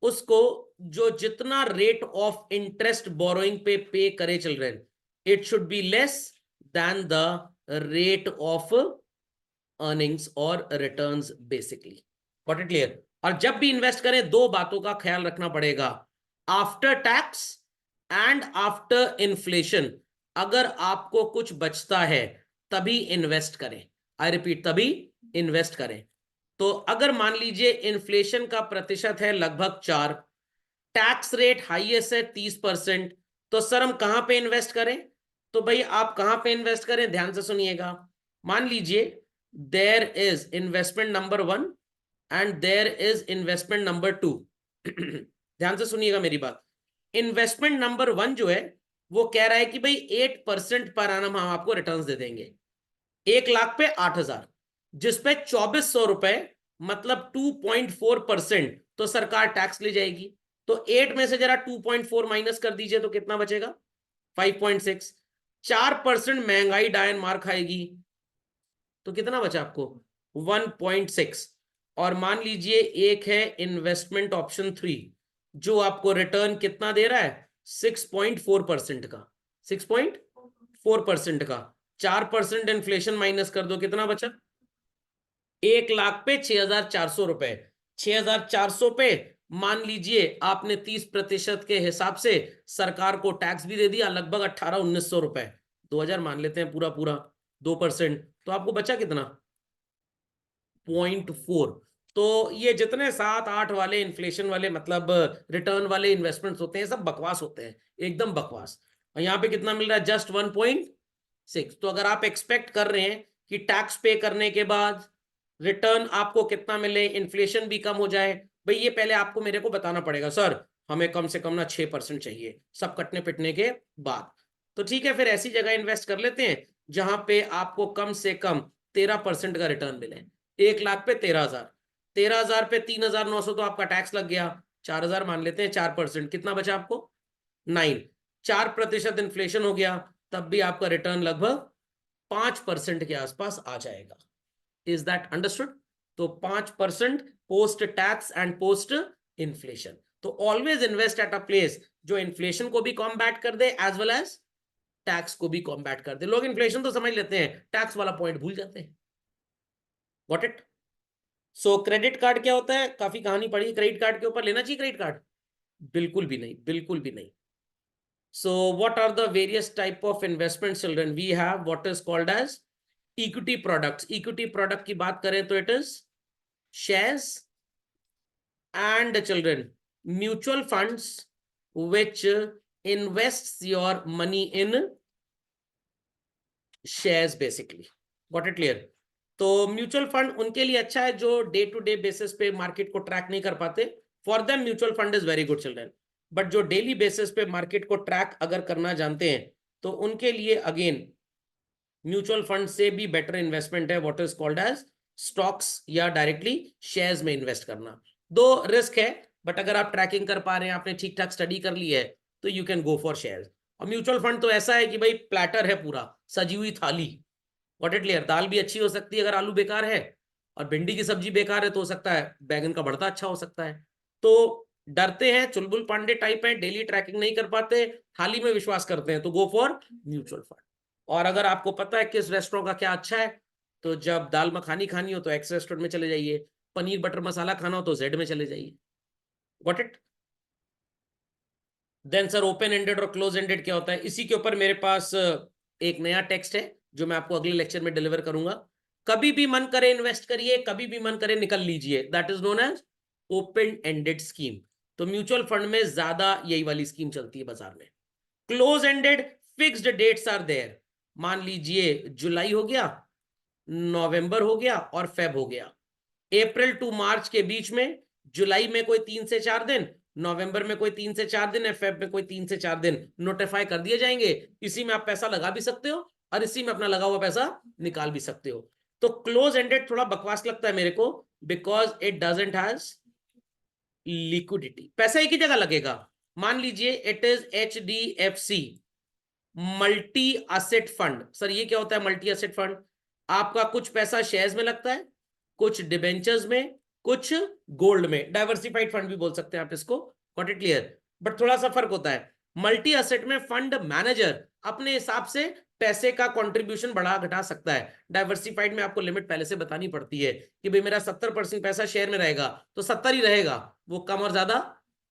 उसको जो जितना rate of interest borrowing pay करे children, it should be less than the rate of earnings और returns basically. Got it clear? और जब भी इन्वेस्ट करें 2 बातों का ख्याल रखना पड़ेगा, after tax and after inflation. अगर आपको कुछ बचता है तभी इन्वेस्ट करें। आई रिपीट, तभी इन्वेस्ट करें। तो अगर मान लीजिए इन्फ्लेशन का प्रतिशत है लगभग 4, टैक्स रेट हाईएस्ट है 30%, तो सर हम कहां पे इन्वेस्ट करें? तो भाई आप कहां पे इन्वेस्ट करें, ध्यान से सुनिएगा। मान लीजिए there is investment number 1 and there is investment number 2। ध्यान से सुनिएगा मेरी बात। इन्वेस्टमेंट नंबर 1 जो है वो कह रहा है कि भाई 8% पर annum हम आपको रिटर्न्स दे देंगे, 1 लाख पे 8,000, जिसपे 2,400 रुपए मतलब 2.4%, तो सरकार टैक्स ले जाएगी। तो 8 में से जरा 2.4 माइनस कर दीजिए तो कितना बचेगा? 5.6। 4% महंगाई डायन मार खाएगी तो कितना बचा आपको? 1.6। और मान लीजिए एक है इन्वेस्टमेंट ऑप्शन 3 जो आपको रिटर्न कितना दे रहा है? 6.4% का, 6.4% का। 4% इन्फ्लेशन माइनस कर दो, कितना बचा? 1 लाख पे 6,400 रुपए। 6,400 पे मान लीजिए आपने 30% के हिसाब से सरकार को टैक्स भी दे दिया, लगभग 1800-1900 रुपए। 2,000 मान लेते हैं पूरा पूरा, 2%, तो आपको बचा कितना? 0.4। तो ये जितने 7-8 वाले इन्फ्लेशन वाले मतलब रिटर्न वाले इन्वेस्टमेंट्स होते हैं सब बकवास होते हैं, एकदम बकवास। और यहाँ पे कितना मिल रहा है? जस्ट 1.6। तो अगर आप एक्सपेक्ट कर रहे हैं कि टैक्स पे करने के बाद रिटर्न आपको कितना मिले, इन्फ्लेशन भी कम हो जाए, भाई ये पहले आपको मेरे को बताना पड़ेगा सर हमें कम से कम ना 6% चाहिए सब कटने पिटने के बाद। तो ठीक है, फिर ऐसी जगह इन्वेस्ट कर लेते हैं जहां पे आपको कम से कम 13% का रिटर्न मिले। 1 लाख पे 13,000, 13,000 पे 3,900 तो आपका टैक्स लग गया। 4,000 मान लेते हैं, 4%, कितना बचा आपको? 9। 4% इन्फ्लेशन हो गया तब भी आपका रिटर्न लगभग 5% के आसपास आ जाएगा। Is that understood? तो 5% post tax and post inflation. तो always invest at a place जो इन्फ्लेशन को भी कॉम्बैट कर दे एज वेल एज टैक्स को भी कॉम्बैट कर दे। लोग इन्फ्लेशन तो समझ लेते हैं, टैक्स वाला पॉइंट भूल जाते हैं। Got it? So credit card क्या होता है? काफी कहानी पढ़ी क्रेडिट कार्ड के ऊपर। लेना चाहिए क्रेडिट कार्ड? बिल्कुल भी नहीं, बिल्कुल भी नहीं। So what are the various type of investment, children? We have what is called as equity products. Equity product की बात करें तो it is shares and, children, mutual funds which invests your money in shares basically. Got it clear? तो म्यूचुअल फंड उनके लिए अच्छा है जो डे टू डे बेसिस पे मार्केट को ट्रैक नहीं कर पाते। For them mutual fund is very good, children. But जो डेली बेसिस पे मार्केट को ट्रैक अगर करना जानते हैं तो उनके लिए अगेन म्यूचुअल फंड से भी बेटर इन्वेस्टमेंट है what is called as stocks या डायरेक्टली शेयर्स में इन्वेस्ट करना। दो रिस्क है, बट अगर आप ट्रैकिंग कर पा रहे हैं, आपने ठीक ठाक स्टडी कर ली है, तो you can go for shares. और म्यूचुअल फंड तो ऐसा है कि भाई प्लेटर है, पूरा सजी हुई थाली। What it clear? दाल भी अच्छी हो सकती है अगर आलू बेकार है, और भिंडी की सब्जी बेकार है तो हो सकता है बैगन का भरता अच्छा हो सकता है। तो डरते हैं, चुलबुल पांडे टाइप है, डेली ट्रैकिंग नहीं कर पाते, थाली में विश्वास करते हैं, तो गो फॉर म्यूचुअल फंड। और अगर आपको पता है किस रेस्टोरेंट का क्या अच्छा है, तो जब दाल मखानी खानी हो तो एक्स रेस्टोरेंट में चले जाइए, पनीर बटर मसाला खाना हो तो जेड में चले जाइए। Got it? Then sir open ended और क्लोज एंडेड क्या होता है? इसी के ऊपर मेरे पास एक नया टेक्स्ट है जो मैं आपको अगले लेक्चर में डिलीवर करूंगा। कभी भी मन करे इन्वेस्ट करिए, कभी भी मन करे निकल लीजिए, that is known as open ended scheme. तो म्यूचुअल फंड में ज्यादा यही वाली स्कीम चलती है बाजार में। Close ended fixed dates are there. मान लीजिए जुलाई हो गया, नवंबर हो गया और फेब हो गया। अप्रैल टू मार्च के बीच में, जुलाई में कोई 3 से 4 दिन, नवंबर में कोई 3 से 4 दिन है, फेब में कोई 3 से 4 दिन नोटिफाई कर दिए जाएंगे। इसी में आप पैसा लगा भी सकते हो और इसी में अपना लगा हुआ पैसा निकाल भी सकते हो। तो क्लोज एंडेड थोड़ा बकवास लगता है मेरे को, because it doesn't has liquidity, पैसा एक ही जगह लगेगा। मान लीजिए it is HDFC multi asset fund. Sir ये क्या होता है मल्टी असेट फंड? आपका कुछ पैसा शेयर्स में लगता है, कुछ डिबेंचर्स में, कुछ गोल्ड में, डाइवर्सिफाइड फंड भी बोल सकते हैं आप इसको। Got it clear? बट थोड़ा सा फर्क होता है। मल्टी असेट में फंड मैनेजर अपने हिसाब से पैसे का कंट्रीब्यूशन बढ़ा घटा सकता है। डाइवर्सिफाइड में आपको लिमिट पहले से बतानी पड़ती है कि भाई मेरा 70% पैसा शेयर में रहेगा तो 70 ही रहेगा, वो कम और ज्यादा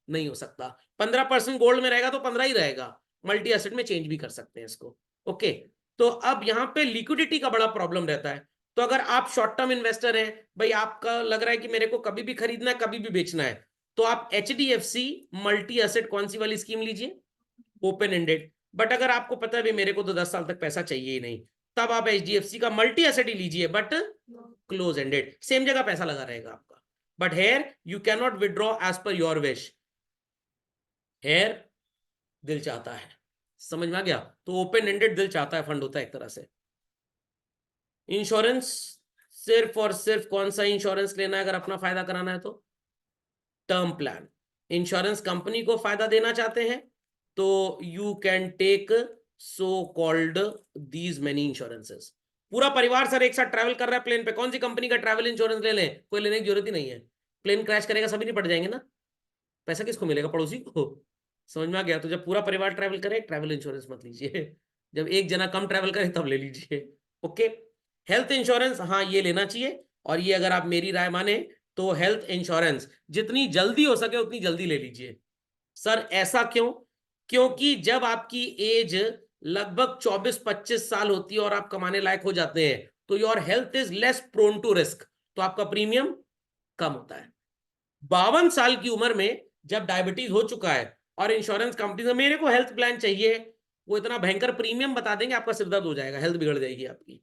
नहीं हो सकता। 15% गोल्ड में रहेगा तो 15 ही रहेगा। मल्टी एसेट में चेंज भी कर सकते हैं इसको। ओके, तो अब यहां पे लिक्विडिटी का बड़ा प्रॉब्लम रहता है। तो अगर आप शॉर्ट टर्म इन्वेस्टर हैं, भाई आपका लग रहा है कि मेरे को कभी भी खरीदना है कभी भी बेचना है, तो आप HDFC मल्टी एसेट कौन सी वाली स्कीम लीजिए, ओपन एंडेड। बट अगर आपको पता है भी मेरे को तो 10 साल तक पैसा चाहिए ही नहीं, तब आप HDFC का मल्टी एसेट ही लीजिए, बट क्लोज एंडेड, सेम जगह पैसा लगा रहेगा आपका। But here you can not withdraw as per your wish, here दिल चाहता है, समझ में आ गया? तो ओपन एंडेड दिल चाहता है फंड होता है एक तरह से। इंश्योरेंस, सिर्फ और सिर्फ कौन सा इंश्योरेंस लेना है अगर अपना फायदा कराना है तो? Term plan. इंश्योरेंस कंपनी को फायदा देना चाहते हैं तो you can take so called these many insurances. पूरा परिवार सर एक साथ ट्रैवल कर रहा है प्लेन पे, कौन सी कंपनी का ट्रैवल इंश्योरेंस ले लें? कोई लेने की जरूरत ही नहीं है, प्लेन क्रैश करेगा सभी निपट जाएंगे ना, पैसा किसको मिलेगा? पड़ोसी को। समझ में आ गया? तो जब पूरा परिवार ट्रैवल करे ट्रैवल इंश्योरेंस मत लीजिए, जब एक जना कम ट्रैवल करे तब ले लीजिए। ओके, हेल्थ इंश्योरेंस हाँ ये लेना चाहिए, और ये अगर आप मेरी राय माने तो हेल्थ इंश्योरेंस जितनी जल्दी हो सके उतनी जल्दी ले लीजिए। सर ऐसा क्यों? क्योंकि जब आपकी एज लगभग 24-25 साल होती है और आप कमाने लायक हो जाते हैं तो your health is less prone to risk, तो आपका प्रीमियम कम होता है। 52 साल की उम्र में जब डायबिटीज हो चुका है और इंश्योरेंस कंपनी से मेरे को हेल्थ प्लान चाहिए, वो इतना भयंकर प्रीमियम बता देंगे आपका सिर दर्द हो जाएगा, हेल्थ बिगड़ जाएगी आपकी।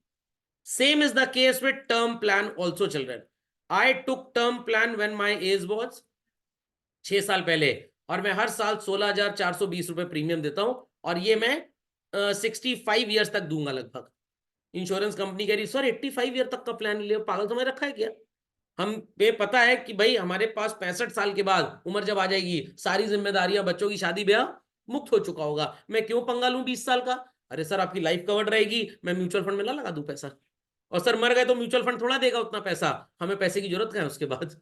Same is the case with term plan also children. I took term plan when my age was 6 साल पहले, और मैं हर साल 16,420 रुपए प्रीमियम देता हूं, और ये मैं 65 ईयर्स तक दूंगा लगभग। इंश्योरेंस कंपनी कह रही सर 85 ईयर तक का प्लान ले, पागल समझ रखा है क्या? हम पे पता है कि भाई हमारे पास 65 साल के बाद उम्र जब आ जाएगी, सारी जिम्मेदारियां, बच्चों की शादी ब्याह मुक्त हो चुका होगा, मैं क्यों पंगा लूं 20 साल का? अरे सर आपकी लाइफ कवर्ड रहेगी, मैं म्यूचुअल फंड में ना लगा दूं पैसा, और सर मर गए तो म्यूचुअल फंड थोड़ा देगा उतना पैसा, हमें पैसे की जरूरत क्या है उसके बाद?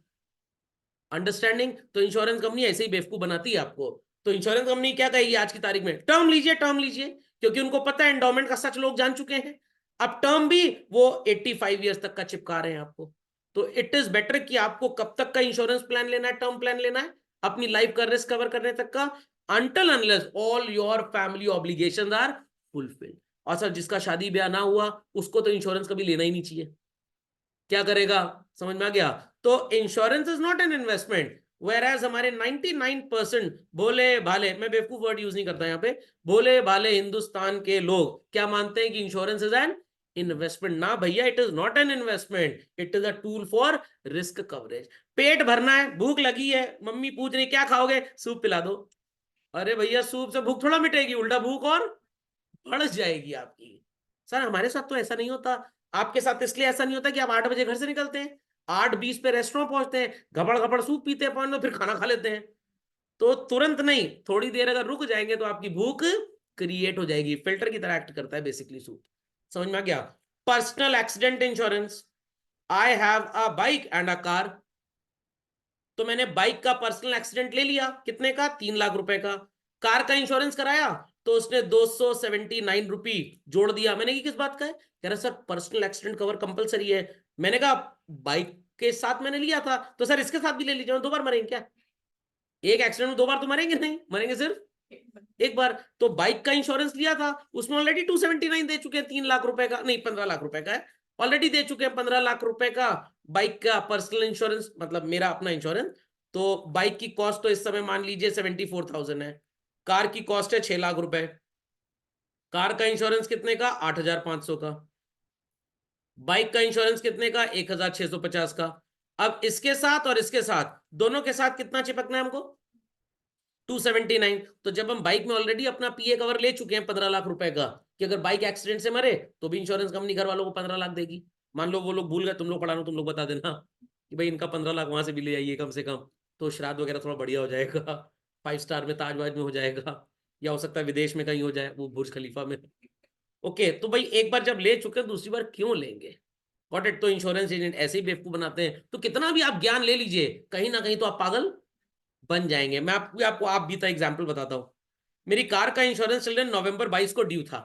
अंडरस्टैंडिंग? तो इंश्योरेंस कंपनी ऐसे ही बेवकूफ बनाती है आपको। तो इंश्योरेंस कंपनी क्या कहेगी आज की तारीख में? टर्म लीजिए, टर्म लीजिए, क्योंकि उनको पता है एंडोमेंट का सच लोग जान चुके हैं। अब टर्म भी वो 85 ईयर्स तक का चिपका रहे हैं आपको। तो इट इज बेटर कि आपको कब तक का इंश्योरेंस प्लान लेना है, टर्म प्लान लेना है, अपनी लाइफ का रिस्क कवर करने तक का, until unless all your family obligations are fulfilled. और सर जिसका शादी ब्याह ना हुआ उसको तो इंश्योरेंस कभी लेना ही नहीं चाहिए, क्या करेगा? समझ में आ गया? तो insurance is not an investment, where हमारे 99% भोले भाले, मैं बेवकूफ वर्ड यूज नहीं करता यहाँ पे, भोले भाले हिंदुस्तान के लोग क्या मानते हैं कि इंश्योरेंस इज एन इन्वेस्टमेंट। ना भैया, it is not an investment, it is a tool for risk coverage. पेट भरना है, भूख लगी है, मम्मी पूछ रही क्या खाओगे, सूप पिला दो। अरे भैया सूप से भूख थोड़ा मिटेगी, उल्टा भूख और बढ़ जाएगी आपकी। सर हमारे साथ तो ऐसा नहीं होता, आपके साथ इसलिए ऐसा नहीं होता कि आप 8 बजे घर से निकलते हैं, 8:20 पे रेस्टोरेंट पहुंचते हैं, घबड़ घबड़ सूप पीते हैं पानी, फिर खाना खा लेते हैं। तो तुरंत नहीं, थोड़ी देर अगर रुक जाएंगे तो आपकी भूख क्रिएट हो जाएगी, फिल्टर की तरह एक्ट करता है बेसिकली सूप। समझ में आ गया? Personal accident insurance, I have a bike and a car. तो मैंने बाइक का पर्सनल एक्सीडेंट ले लिया, कितने का? 3 लाख रुपए का। कार का इंश्योरेंस कराया तो उसने 279 रुपी जोड़ दिया। मैंने कि किस बात का है? कह रहा sir personal accident cover compulsory है। मैंने कहा बाइक के साथ मैंने लिया था तो सर इसके साथ भी ले लीजिए, 2 बार मरेंगे क्या? एक एक्सीडेंट में 2 बार तो मरेंगे नहीं, मरेंगे सिर्फ एक बार। तो बाइक का इंश्योरेंस लिया था, उसमें ऑलरेडी 279 दे चुके हैं, 3 लाख रुपए का नहीं 15 लाख रुपए का है, ऑलरेडी दे चुके हैं 15 लाख रुपए का बाइक का पर्सनल इंश्योरेंस, मतलब मेरा अपना इंश्योरेंस। तो बाइक की कॉस्ट तो इस समय मान लीजिए 74,000 है, कार की कॉस्ट है 6 लाख रुपए, कार का इंश्योरेंस कितने का? 8,500 का। बाइक का इंश्योरेंस कितने का? 1,650 का। अब इसके साथ और इसके साथ दोनों के साथ कितना चिपकना है हमको? 279। तो जब हम बाइक में ऑलरेडी अपना पीए कवर ले चुके हैं 15 लाख रुपए का, कि अगर बाइक एक्सीडेंट से मरे तो भी इंश्योरेंस कंपनी घर वालों को 15 लाख देगी। मान लो वो लोग भूल गए, तुम लोग पढ़ा लो, तुम लोग बता देना कि भाई इनका 15 लाख वहां से भी ले आइए कम से कम, तो श्राद्ध वगैरह थोड़ा बढ़िया हो जाएगा, 5 स्टार में ताज वाज में हो जाएगा, या हो सकता है विदेश में कहीं हो जाए, वो बुर्ज खलीफा में। ओके, तो भाई एक बार जब ले चुके दूसरी बार क्यों लेंगे? Got it? तो इंश्योरेंस एजेंट ऐसे ही बेवकूफ बनाते हैं, तो कितना भी आप ज्ञान ले लीजिए कहीं ना कहीं तो आप पागल बन जाएंगे। मैं आपको आप बीता एग्जाम्पल बताता हूँ। मेरी कार का इंश्योरेंस चिल्ड्रन नवंबर 22 को ड्यू था।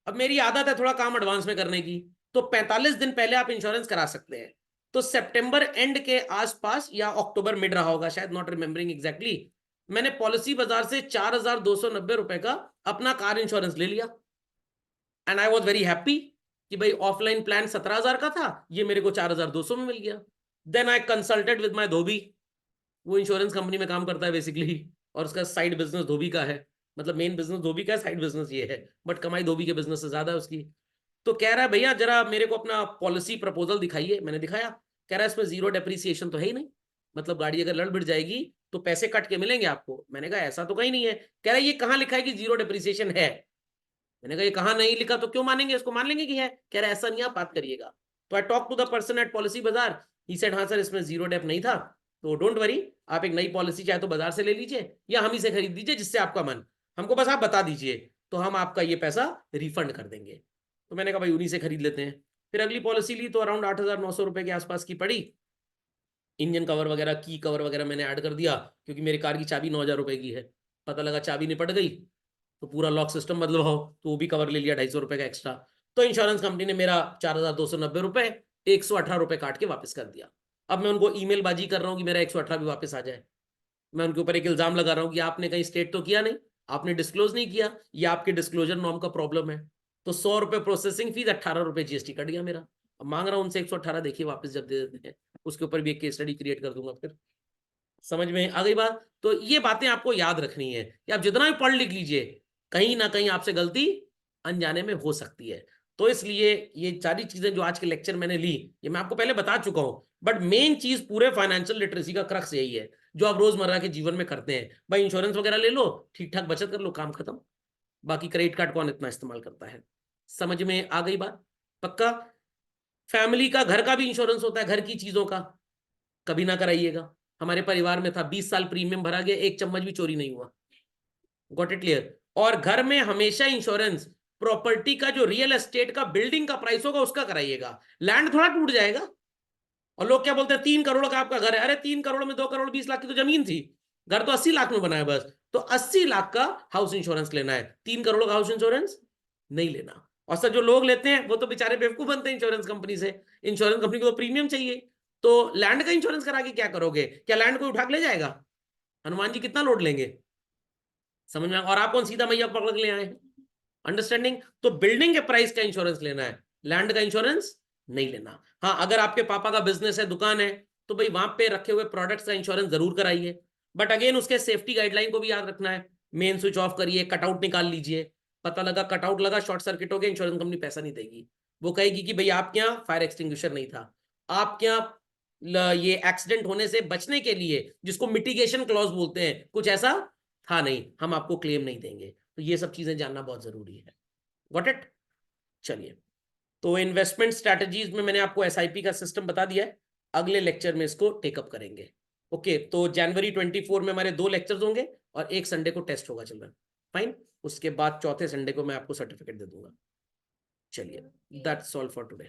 अब मेरी आदत है थोड़ा काम एडवांस में करने की, तो 45 दिन पहले आप इंश्योरेंस करा सकते हैं। तो सितंबर एंड के आसपास या अक्टूबर मिड रहा होगा शायद, नॉट रिमेम्बरिंग एग्जैक्टली, मैंने पॉलिसी बाजार से 4,290 रुपए का अपना कार इंश्योरेंस ले लिया। And I was very happy कि भाई ऑफलाइन प्लान 17,000 का था, ये मेरे को 4,200 में मिल गया. Then I consulted with my dhobi. वो इंश्योरेंस कंपनी में काम करता है बेसिकली, और उसका साइड बिजनेस धोबी का है. मतलब मेन बिजनेस धोबी का है, साइड बिजनेस ये है, बट कमाई धोबी के बिजनेस से ज्यादा है उसकी. तो कह रहा है भैया जरा मेरे को अपना पॉलिसी प्रपोजल दिखाइए. मैंने दिखाया. कह रहा है इसमें जीरो डेप्रिसिएशन तो है ही नहीं, मतलब गाड़ी अगर लड़ भिड़ जाएगी तो पैसे कट के मिलेंगे आपको. मैंने कहा ऐसा तो कहीं नहीं है. कह रहा है ये कहाँ लिखा है कि जीरो डेप्रिसिएशन है. मैंने कहा ये कहाँ नहीं लिखा तो क्यों मानेंगे, इसको मान लेंगे कि है. कह रहा है ऐसा नहीं, आप बात करिएगा. तो I talk to the person at policy Bazaar. He said हाँ सर इसमें जीरो डेप नहीं था, तो डोंट वरी, आप एक नई पॉलिसी चाहे तो बाजार से ले लीजिए या हम ही से खरीद दीजिए, जिससे आपका मन, हमको बस आप बता दीजिए तो हम आपका ये पैसा रिफंड कर देंगे. तो मैंने कहा भाई उन्हीं से खरीद लेते हैं. फिर अगली पॉलिसी ली तो अराउंड 8,900 रुपए के आसपास की पड़ी. इंजन कवर वगैरह, की कवर वगैरह मैंने ऐड कर दिया, क्योंकि मेरी कार की चाबी 9,000 रुपए की है. पता लगा चाबी निपट गई तो पूरा लॉक सिस्टम बदलवाओ, तो वो भी कवर ले लिया 250 रुपए का एक्स्ट्रा. तो इंश्योरेंस कंपनी ने मेरा 4,290 रुपए 118 रुपए काट के वापस कर दिया. अब मैं उनको ईमेल बाजी कर रहा हूँ कि मेरा 118 भी वापस आ जाए. मैं उनके ऊपर एक इल्जाम लगा रहा हूँ कि आपने कहीं स्टेट तो किया नहीं, आपने डिस्क्लोज नहीं किया, ये आपके डिस्क्लोजर नॉर्म का प्रॉब्लम है. तो 100 रुपए प्रोसेसिंग फीस, 18 रुपए जीएसटी कट गया मेरा. अब मांग रहा हूँ उनसे 118, देखिए वापस जब दे देते हैं उसके ऊपर भी एक केस स्टडी क्रिएट कर दूंगा. फिर समझ में आ गई बात. तो ये बातें आपको याद रखनी है कि आप जितना भी पढ़ लिख लीजिए, कहीं ना कहीं आपसे गलती अनजाने में हो सकती है. तो इसलिए ये सारी चीजें जो आज के लेक्चर मैंने ली, ये मैं आपको पहले बता चुका हूं, बट मेन चीज पूरे फाइनेंशियल लिटरेसी का क्रक्स यही है जो आप रोजमर्रा के जीवन में करते हैं. भाई इंश्योरेंस वगैरह ले लो, ठीक ठाक बचत कर लो, काम खत्म. बाकी क्रेडिट कार्ड कौन इतना इस्तेमाल करता है. समझ में आ गई बात. पक्का. फैमिली का, घर का भी इंश्योरेंस होता है, घर की चीजों का. कभी ना कराइएगा. हमारे परिवार में था, 20 साल प्रीमियम भरा गया, एक चम्मच भी चोरी नहीं हुआ. Got it clear. और घर में हमेशा इंश्योरेंस प्रॉपर्टी का, जो रियल एस्टेट का बिल्डिंग का प्राइस होगा उसका कराइएगा. लैंड थोड़ा टूट जाएगा. और लोग क्या बोलते हैं 3 करोड़ का आपका घर है. अरे 3 करोड़ में 2 करोड़ 20 लाख की तो जमीन थी. घर तो 80 लाख में बना है बस. तो 80 लाख का हाउस इंश्योरेंस लेना है, 3 करोड़ का हाउस इंश्योरेंस नहीं लेना. और सर जो लोग लेते हैं वो तो बेचारे बेवकूफ बनते हैं इंश्योरेंस कंपनी से. इंश्योरेंस कंपनी को तो प्रीमियम चाहिए. तो लैंड का इंश्योरेंस करा के क्या करोगे, क्या लैंड को उठा के ले जाएगा. हनुमान जी कितना लोड लेंगे. समझ में. और आप कौन सीधा मैया पकड़ के ले आए हैं. अंडरस्टैंडिंग. तो बिल्डिंग के प्राइस का इंश्योरेंस लेना है, लैंड का इंश्योरेंस नहीं लेना. हाँ अगर आपके पापा का बिजनेस है, दुकान है, तो भाई वहां पे रखे हुए प्रोडक्ट्स का इंश्योरेंस जरूर कराइए. बट अगेन उसके सेफ्टी गाइडलाइन को भी याद रखना है. मेन स्विच ऑफ करिए, कटआउट निकाल लीजिए. पता लगा कटआउट लगा, शॉर्ट सर्किट हो गया, इंश्योरेंस कंपनी पैसा नहीं देगी. वो कहेगी कि भाई आपके यहाँ फायर एक्सटिंग्विशर नहीं था, आपके यहाँ ये एक्सीडेंट होने से बचने के लिए, जिसको मिटिगेशन क्लॉज बोलते हैं, कुछ ऐसा था नहीं, हम आपको क्लेम नहीं देंगे. तो ये सब चीजें जानना बहुत जरूरी है. Got it. चलिए. तो इन्वेस्टमेंट स्ट्रैटेजीज में मैंने आपको एसआईपी का सिस्टम बता दिया है. अगले लेक्चर में इसको टेकअप करेंगे. ओके. तो जनवरी 24 में हमारे 2 लेक्चर्स होंगे और एक संडे को टेस्ट होगा चिल्ड्रन. फाइन. उसके बाद चौथे संडे को मैं आपको सर्टिफिकेट दे दूंगा. चलिए, दैट्स ऑल फॉर टुडे.